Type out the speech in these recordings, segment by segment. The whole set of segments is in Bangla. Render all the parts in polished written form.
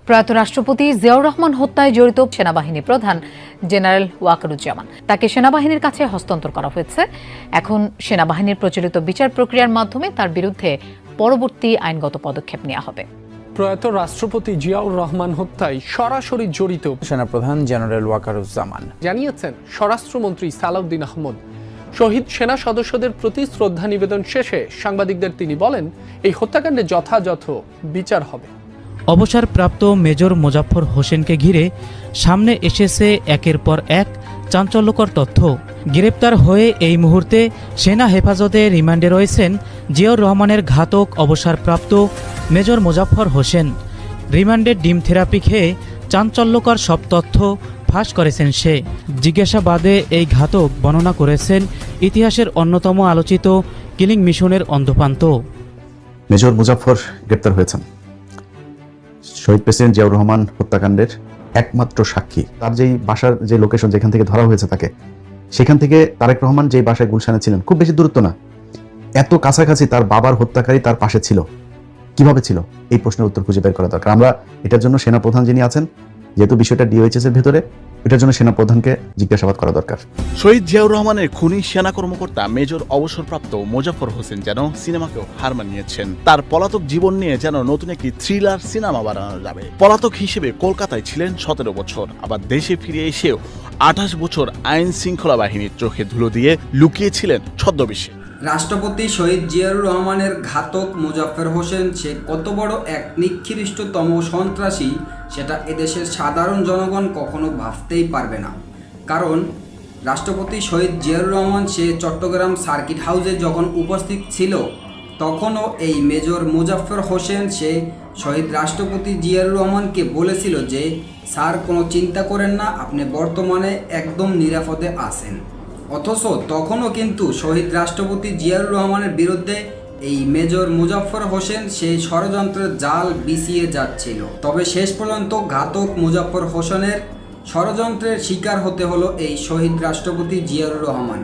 প্রয়াত রাষ্ট্রপতি জিয়াউর রহমান হত্যায় জড়িত সেনাবাহিনী প্রধান জেনারেল ওয়াকারুজ্জামান তাকে সেনাবাহিনীর কাছে হস্তান্তর করা হয়েছে। এখন সেনাবাহিনীর প্রচলিত বিচার প্রক্রিয়ার মাধ্যমে তার বিরুদ্ধে পরবর্তী আইনগত পদক্ষেপ নেওয়া হবে। প্রয়াত রাষ্ট্রপতি জিয়াউর রহমান হত্যায় সরাসরি জড়িত সেনাপ্রধান জেনারেল ওয়াকারুজ্জামান জানিয়েছেন স্বরাষ্ট্রমন্ত্রী সালাউদ্দিন আহমদ। শহীদ সেনা সদস্যদের প্রতি শ্রদ্ধা নিবেদন শেষে সাংবাদিকদের তিনি বলেন, এই হত্যাকাণ্ডে যথাযথ বিচার হবে। অবসরপ্রাপ্ত মেজর মোজাফফর হোসেনকে ঘিরে সামনে এসেছে একের পর এক চাঞ্চল্যকর তথ্য। গ্রেপ্তার হয়ে এই মুহূর্তে সেনা হেফাজতে রিমান্ডে রয়েছেন জিয়াউর রহমানের ঘাতক অবসরপ্রাপ্ত মেজর মোজাফফর হোসেন। রিমান্ডের ডিম থেরাপি খেয়ে চাঞ্চল্যকর সব তথ্য ফাঁস করেছেন সে। জিজ্ঞাসাবাদে এই ঘাতক বর্ণনা করেছেন ইতিহাসের অন্যতম আলোচিত কিলিং মিশনের অন্ধপ্রান্ত। মেজর মুজাফফর গ্রেপ্তার হয়েছেন। শহীদ প্রেসিডেন্ট জিয়াউর রহমান হত্যাকাণ্ডের একমাত্র সাক্ষী। তার যেই বাসার যে লোকেশন, যেখান থেকে ধরা হয়েছে তাকে, সেখান থেকে তারেক রহমান যেই বাসায় গুলশানে ছিলেন, খুব বেশি দূরত্ব না, এত কাছাকাছি তার বাবার হত্যাকারী তার পাশে ছিল। কিভাবে ছিল, এই প্রশ্নের উত্তর খুঁজে বের করা দরকার। আমরা এটার জন্য সেনাপ্রধান যিনি আছেন, যেহেতু বিষয়টা ডিওএইচএস এর ভেতরে, এটার জন্য সেনাপ্রধানকে জিজ্ঞাসাবাদ করা দরকার। শহীদ জিয়াউর রহমানের খুনি সেনা কর্মকর্তা মেজর অবসরপ্রাপ্ত মোজাফফর হোসেন যেন সিনেমাকেও হার মানিয়েছেন। তার পলাতক জীবন নিয়ে যেন নতুন একটি থ্রিলার সিনেমা বানানো যাবে। পলাতক হিসেবে কলকাতায় ছিলেন 17 বছর, আবার দেশে ফিরে এসেও 28 বছর আইন শৃঙ্খলা বাহিনীর চোখে ধুলো দিয়ে লুকিয়েছিলেন ছদ্মবেশে। রাষ্ট্রপতি শহীদ জিয়াউর রহমানের ঘাতক মোজাফফর হোসেন সে কত বড় এক নিকৃষ্টতম সন্ত্রাসী, সেটা এদেশের সাধারণ জনগণ কখনো ভাবতেই পারবে না। কারণ রাষ্ট্রপতি শহীদ জিয়াউর রহমান সে চট্টগ্রাম সার্কিট হাউসে যখন উপস্থিত ছিল, তখনও এই মেজর মোজাফফর হোসেন সে শহীদ রাষ্ট্রপতি জিয়াউর রহমানকে বলেছিল যে, স্যার কোনো চিন্তা করেন না, আপনি বর্তমানে একদম নিরাপদে আছেন। অথচ তখনও কিন্তু শহীদ রাষ্ট্রপতি জিয়াউর রহমানের বিরুদ্ধে এই মেজর মুজাফফর হোসেন সেই ষড়যন্ত্রের জাল বিছিয়ে যাচ্ছিল। তবে শেষ পর্যন্ত ঘাতক মুজাফফর হোসেনের ষড়যন্ত্রের শিকার হতে হলো এই শহীদ রাষ্ট্রপতি জিয়াউর রহমান।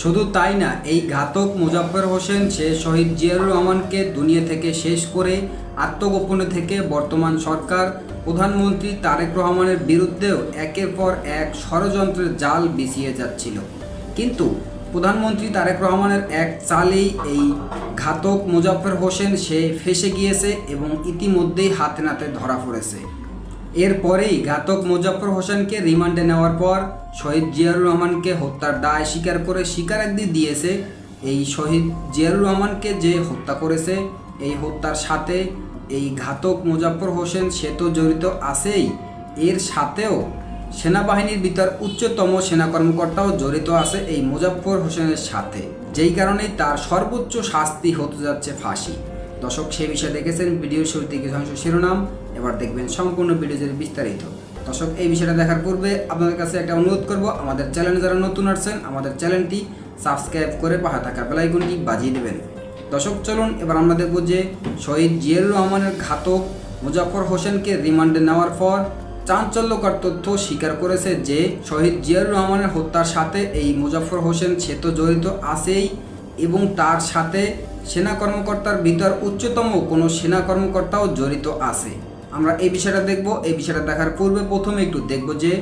শুধু তাই না, এই ঘাতক মুজাফফর হোসেন সে শহীদ জিয়াউর রহমানকে দুনিয়া থেকে শেষ করে আত্মগোপনে থেকে বর্তমান সরকার প্রধানমন্ত্রী তারেক রহমানের বিরুদ্ধেও একের পর এক ষড়যন্ত্রের জাল বিছিয়ে যাচ্ছিল। কিন্তু প্রধানমন্ত্রী তারেক রহমানের এক চালেই এই ঘাতক মুজাফফর হোসেন সে ফেঁসে গিয়েছে এবং ইতিমধ্যেই হাতে নাতে ধরা পড়েছে। এরপরেই ঘাতক মুজাফফর হোসেনকে রিমান্ডে নেওয়ার পর শহীদ জিয়াউর রহমানকে হত্যার দায় স্বীকার করে স্বীকারোক্তি দিয়েছে এই শহীদ জিয়াউর রহমানকে যে হত্যা করেছে, এই হত্যার সাথে এই ঘাতক মুজাফফর হোসেন সে তো জড়িত আছেই, এর সাথেও সেনাবাহিনীর ভিতর উচ্চতম সেনা কর্মকর্তাও জড়িত আছে এই মুজাফফর হোসেনের সাথে, যেই কারণেই তার সর্বোচ্চ শাস্তি হতে যাচ্ছে ফাঁসি। দর্শক, সে বিষয়ে দেখেছেন ভিডিওর শুরুতে কিছু অংশ শিরোনাম, এবার দেখবেন সম্পূর্ণ ভিডিওর বিস্তারিত। দর্শক, এই বিষয়টা দেখার পূর্বে আপনাদের কাছে একটা অনুরোধ করব, আমাদের চ্যানেলে যারা নতুন আসছেন আমাদের চ্যানেলটি সাবস্ক্রাইব করে পাশে থাকা বেল আইকনটি বাজিয়ে দেবেন। দর্শক, চলুন এবার আমরা দেখব যে শহীদ জিয়াউর রহমানের ঘাতক মুজাফফর হোসেনকে রিমান্ডে নেওয়ার পর চাঞ্চল্যকর তথ্য স্বীকার করেছে যে শহীদ জিয়াউর রহমানের হত্যার সাথে এই মুজাফফর হোসেন সে তো জড়িত আছেই এবং তার সাথে সেনা কর্মকর্তার ভিতর উচ্চতম কোনো সেনা কর্মকর্তাও জড়িত আছে। আমরা এই বিষয়টা দেখব। এই বিষয়টা দেখার পূর্বে প্রথমে একটু দেখব যে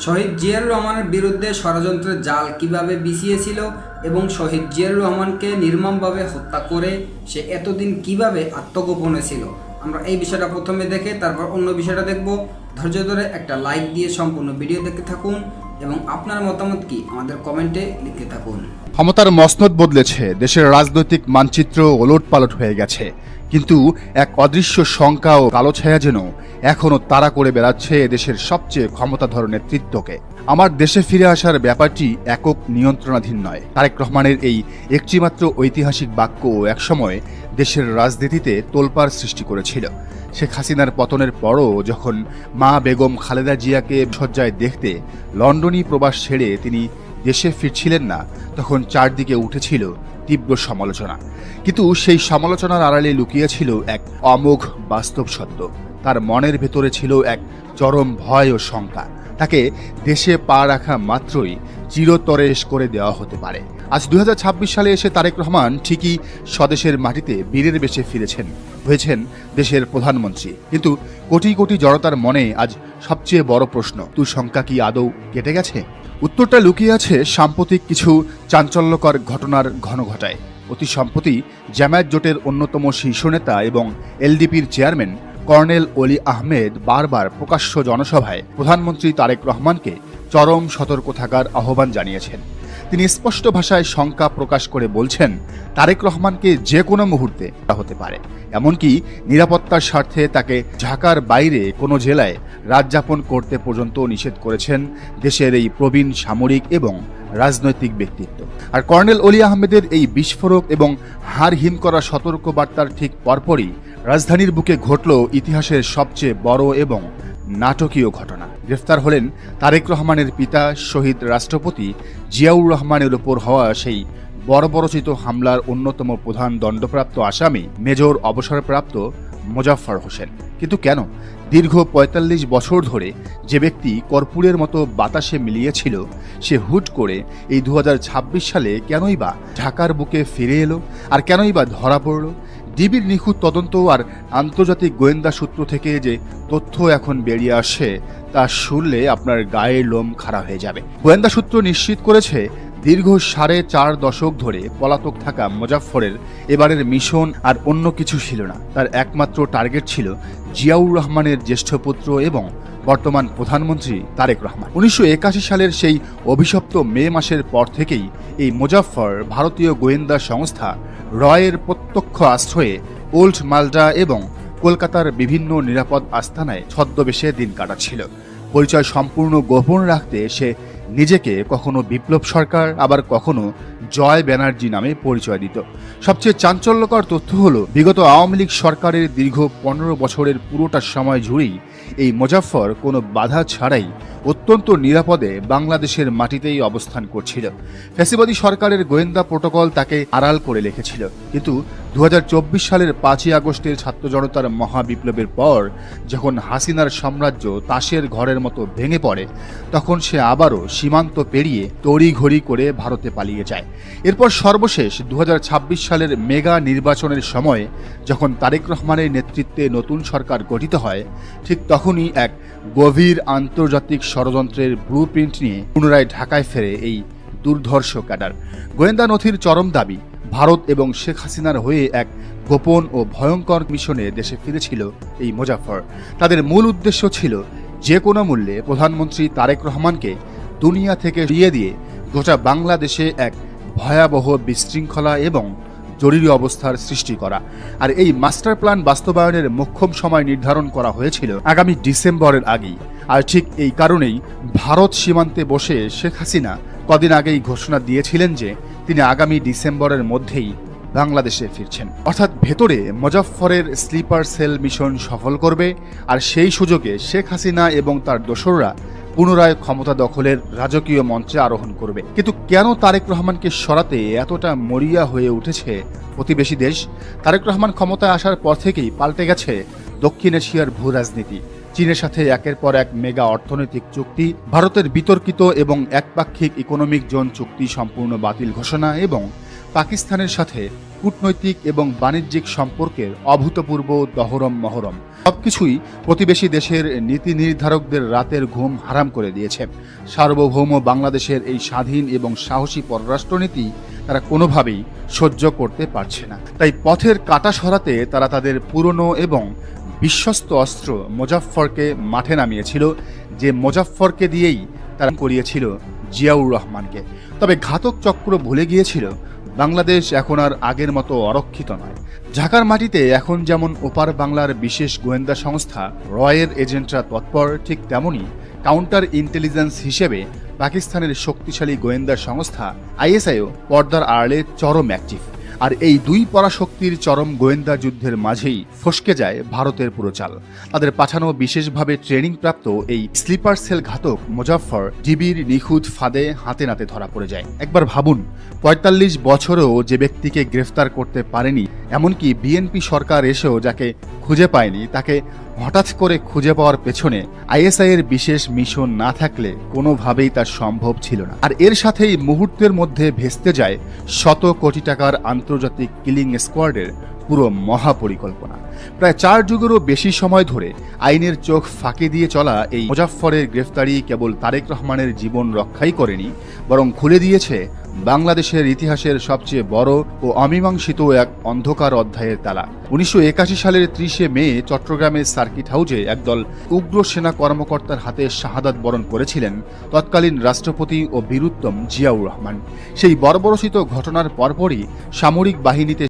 শহীদ জিয়াউর রহমানের বিরুদ্ধে ষড়যন্ত্রের জাল কিভাবে বিছিয়েছিল এবং শহীদ জিয়াউর রহমানকে নির্মমভাবে হত্যা করে সে এতদিন কিভাবে আত্মগোপনে ছিল। আমরা এই বিষয়টা প্রথমে দেখে তারপর অন্য বিষয়টা দেখব। ধৈর্য ধরে একটা লাইক দিয়ে সম্পূর্ণ ভিডিও দেখতে থাকুন এবং আপনার মতামত কি আমাদের কমেন্টে লিখতে থাকুন। ক্ষমতার মসনদ বদলেছে, দেশের রাজনৈতিক মানচিত্র ওলটপালট হয়ে গেছে, কিন্তু এক অদৃশ্য শঙ্কা ও কালো ছায়া যেন এখনো তাড়া করে বেড়াচ্ছে এদেশের সবচেয়ে ক্ষমতাধর নেতৃত্বকে। আমার দেশে ফিরে আসার ব্যাপারটি একক নিয়ন্ত্রণাধীন নয়। তারেক রহমানের এই একটিমাত্র ঐতিহাসিক বাক্য একসময় দেশের রাজনীতিতে তোলপাড় সৃষ্টি করেছিল। শেখ হাসিনার পতনের পরও যখন মা বেগম খালেদা জিয়াকে শয্যায় দেখতে লন্ডনী প্রবাস ছেড়ে তিনি দেশে ফিরছিলেন না, তখন চারদিকে উঠেছিল তীব্র সমালোচনা। কিন্তু সেই সমালোচনার আড়ালে লুকিয়েছিল এক অমোঘ বাস্তব সত্য। তার মনের ভেতরে ছিল এক চরম ভয় ও শঙ্কা। তাকে দেশে পা রাখা মাত্রই চিরতরেশ করে দেওয়া হতে পারে। আজ 2026 সালে এসে তারেক রহমান ঠিকই স্বদেশের মাটিতে বীরের বেশে ফিরেছেন, হয়েছেন দেশের প্রধানমন্ত্রী। কিন্তু কোটি কোটি জনতার মনে আজ সবচেয়ে বড় প্রশ্ন, শঙ্কা কি আদৌ কেটে গেছে? উত্তরটা লুকিয়ে আছে সাম্প্রতিক কিছু চাঞ্চল্যকর ঘটনার ঘনঘটায়। অতি সম্প্রতি জামায়াত জোটের অন্যতম শীর্ষ নেতা এবং এলডিপির চেয়ারম্যান কর্নেল অলি আহমেদ বারবার প্রকাশ্য জনসভায় প্রধানমন্ত্রী তারেক রহমানকে চরম সতর্ক থাকার আহ্বান জানিয়েছেন। তিনি স্পষ্ট ভাষায় শঙ্কা প্রকাশ করে বলছেন, তারেক রহমানকে যে কোনো মুহূর্তে হতে পারে, এমনকি নিরাপত্তার স্বার্থে তাকে ঢাকার বাইরে কোনো জেলায় রাত যাপন করতে পর্যন্ত নিষেধ করেছেন দেশের এই প্রবীণ সামরিক এবং রাজনৈতিক ব্যক্তিত্ব। আর কর্নেল অলি আহমেদের এই বিস্ফোরক এবং হাড় হিম করা সতর্ক বার্তার ঠিক পরপরই রাজধানীর বুকে ঘটল ইতিহাসের সবচেয়ে বড় এবং নাটকীয় ঘটনা। গ্রেফতার হলেন তারেক রহমানের পিতা শহীদ রাষ্ট্রপতি জিয়াউর রহমানের উপর হওয়া সেই বর্বরচিত হামলার অন্যতম প্রধান দণ্ডপ্রাপ্ত আসামি মেজর অবসরপ্রাপ্ত মোজাফফর হোসেন। কিন্তু কেন? দীর্ঘ ৪৫ বছর ধরে যে ব্যক্তি কর্পূরের মতো বাতাসে মিলিয়েছিল, সে হুট করে এই 2026 সালে কেনই বা ঢাকার বুকে ফিরে এলো, আর কেনই বা ধরা পড়ল? ডিবির নিখুঁত তদন্ত আর আন্তর্জাতিক গোয়েন্দা সূত্র থেকে যে তথ্য এখন বেরিয়ে আসে, তা শুনলে আপনার গায়ের লোম খাড়া হয়ে যাবে। গোয়েন্দা সূত্র নিশ্চিত করেছে, দীর্ঘ 4.5 দশক ধরে পলাতক থাকা মোজাফফরের এবারের মিশন আর অন্য কিছু ছিল না। তার একমাত্র টার্গেট ছিল জিয়াউর রহমানের জ্যেষ্ঠ পুত্র এবং বর্তমান প্রধানমন্ত্রী তারেক রহমান। 1981 সালের সেই অভিশপ্ত মে মাসের পর থেকেই এই মোজাফফর ভারতীয় গোয়েন্দা সংস্থা রয়ের প্রত্যক্ষ আশ্রয়ে ওল্ড মালদা এবং কলকাতার বিভিন্ন নিরাপদ আস্তানায় ছদ্মবেশে দিন কাটাচ্ছিল। পরিচয় সম্পূর্ণ গোপন রাখতে সে নিজেকে কখনো বিপ্লব সরকার, আবার কখনো জয় ব্যানার্জি নামে পরিচয় দিত। সবচেয়ে চাঞ্চল্যকর তথ্য হলো, বিগত আওয়ামী লীগ সরকারের দীর্ঘ 15 বছরের পুরোটা সময় জুড়েই এই মোজাফফর কোনো বাধা ছাড়াই অত্যন্ত নিরাপদে বাংলাদেশের মাটিতেই অবস্থান করছিল। ফ্যাসিবাদী সরকারের গোয়েন্দা প্রোটোকল তাকে আড়াল করে রেখেছিল। কিন্তু 2024 সালের 5ই আগস্টের ছাত্র জনতার মহাবিপ্লবের পর যখন হাসিনার সাম্রাজ্য তাসের ঘরের মতো ভেঙে পড়ে, তখন সে আবারও সীমান্ত পেরিয়ে তড়িঘড়ি করে ভারতে পালিয়ে যায়। এরপর সর্বশেষ 2026 সালের মেগা নির্বাচনের সময় যখন তারেক রহমানের নেতৃত্বে নতুন সরকার গঠিত হয়, ঠিক তখনই এক গভীর আন্তর্জাতিক ষড়যন্ত্রের ব্লুপ্রিন্ট নিয়ে পুনরায় ঢাকায় ফেরে এই দুর্ধর্ষ ক্যাডার। গোয়েন্দা নথির চরম দাবি, ভারত এবং শেখ হাসিনার হয়ে এক গোপন ও ভয়ঙ্কর মিশনে দেশে ফিরেছিল এই মোজাফফর। তাদের মূল উদ্দেশ্য ছিল যে কোনো মূল্যে প্রধানমন্ত্রী তারেক রহমানকে দুনিয়া থেকে সরিয়ে দিয়ে গোটা বাংলাদেশে এক ভয়াবহ বিশৃঙ্খলা এবং জরুরি অবস্থার সৃষ্টি করা। আর এই মাস্টার প্ল্যান বাস্তবায়নের মোক্ষম সময় নির্ধারণ করা হয়েছিল আগামী ডিসেম্বরের আগেই। আর ঠিক এই কারণেই ভারত সীমান্তে বসে শেখ হাসিনা কদিন আগেই ঘোষণা দিয়েছিলেন যে তিনি আগামী ডিসেম্বরের মধ্যেই বাংলাদেশে ফিরছেন। অর্থাৎ ভেতরে মোজাফফরের স্লিপার সেল মিশন সফল করবে, আর সেই সুযোগে শেখ হাসিনা এবং তার দোসররা পুনরায় ক্ষমতা দখলের রাজকীয় মঞ্চে আরোহণ করবে। কিন্তু কেন তারেক রহমানকে সরাতে এতটা মরিয়া হয়ে উঠেছে প্রতিবেশী দেশ? তারেক রহমান ক্ষমতায় আসার পর থেকেই পাল্টে গেছে দক্ষিণ এশিয়ার ভূ রাজনীতি। চীনের সাথে একের পর এক মেগা অর্থনৈতিক চুক্তি, ভারতের বিতর্কিত এবং একপাক্ষিক ইকোনমিক জোন চুক্তি সম্পূর্ণ বাতিল ঘোষণা এবং পাকিস্তানের সাথে কূটনৈতিক এবং বাণিজ্যিক সম্পর্কের অভূতপূর্ব দহরম মহরম সবকিছুই প্রতিবেশী দেশের নীতি নির্ধারকদের রাতের ঘুম হারাম করে দিয়েছে। সার্বভৌম বাংলাদেশের এই স্বাধীন এবং সাহসী পররাষ্ট্রনীতি তারা কোনোভাবেই সহ্য করতে পারছে না। তাই পথের কাঁটা সরাতে তারা তাদের পুরনো এবং বিশ্বস্ত অস্ত্র মোজাফফরকে মাঠে নামিয়েছিল, যে মোজাফফরকে দিয়েই তারা করিয়েছিল জিয়াউর রহমানকে। তবে ঘাতক চক্র ভুলে গিয়েছিল বাংলাদেশ এখন আর আগের মতো অরক্ষিত নয়। ঢাকার মাটিতে এখন যেমন ওপার বাংলার বিশেষ গোয়েন্দা সংস্থা রয়ের এজেন্টরা তৎপর, ঠিক তেমনই কাউন্টার ইন্টেলিজেন্স হিসেবে পাকিস্তানের শক্তিশালী গোয়েন্দা সংস্থা আইএসআইও পর্দার আড়ালে চরম অ্যাক্টিভ। আর এই দুই পরাশক্তির চরম গোয়েন্দা যুদ্ধের মাঝেই ফসকে যায় ভারতের পুরো চাল। তাদের পাঠানো বিশেষভাবে ট্রেনিং প্রাপ্ত এই স্লিপার সেল ঘাতক মোজাফফর ডিবির নিখুঁত ফাঁদে হাতে নাতে ধরা পড়ে যায়। একবার ভাবুন, ৪৫ বছরেও যে ব্যক্তিকে গ্রেফতার করতে পারেনি, এমনকি বিএনপি সরকার এসেও যাকে খুঁজে পায়নি, তাকে হঠাৎ করে খুঁজে পাওয়ার পেছনে আইএসআই এর বিশেষ মিশন না থাকলে কোনোভাবেই তা সম্ভব ছিল না। আর এর সাথেই মুহূর্তের মধ্যে ভেস্তে যায় শত কোটি টাকার আন্তর্জাতিক কিলিং স্কোয়াডের পুরো মহাপরিকল্পনা। প্রায় 4 যুগেরও বেশি সময় ধরে আইনের চোখ ফাঁকি দিয়ে চলা এই মোজাফফরের গ্রেফতারি কেবল তারেক রহমানের জীবন রক্ষাই করেনি, বরং খুলে দিয়েছে বাংলাদেশের ইতিহাসের সবচেয়ে বড় ও অমীমাংসিত এক অন্ধকার অধ্যায়ের তালা। 1981 সালের 30 মে চট্টগ্রামের সার্কিট হাউজে একদল উগ্র সেনা কর্মকর্তার হাতে শাহাদাত বরণ করেছিলেন তৎকালীন রাষ্ট্রপতি ও বীরুত্তম জিয়াউর রহমান। সেই বর্বরোচিত ঘটনার পরপরই সামরিক বাহিনীতে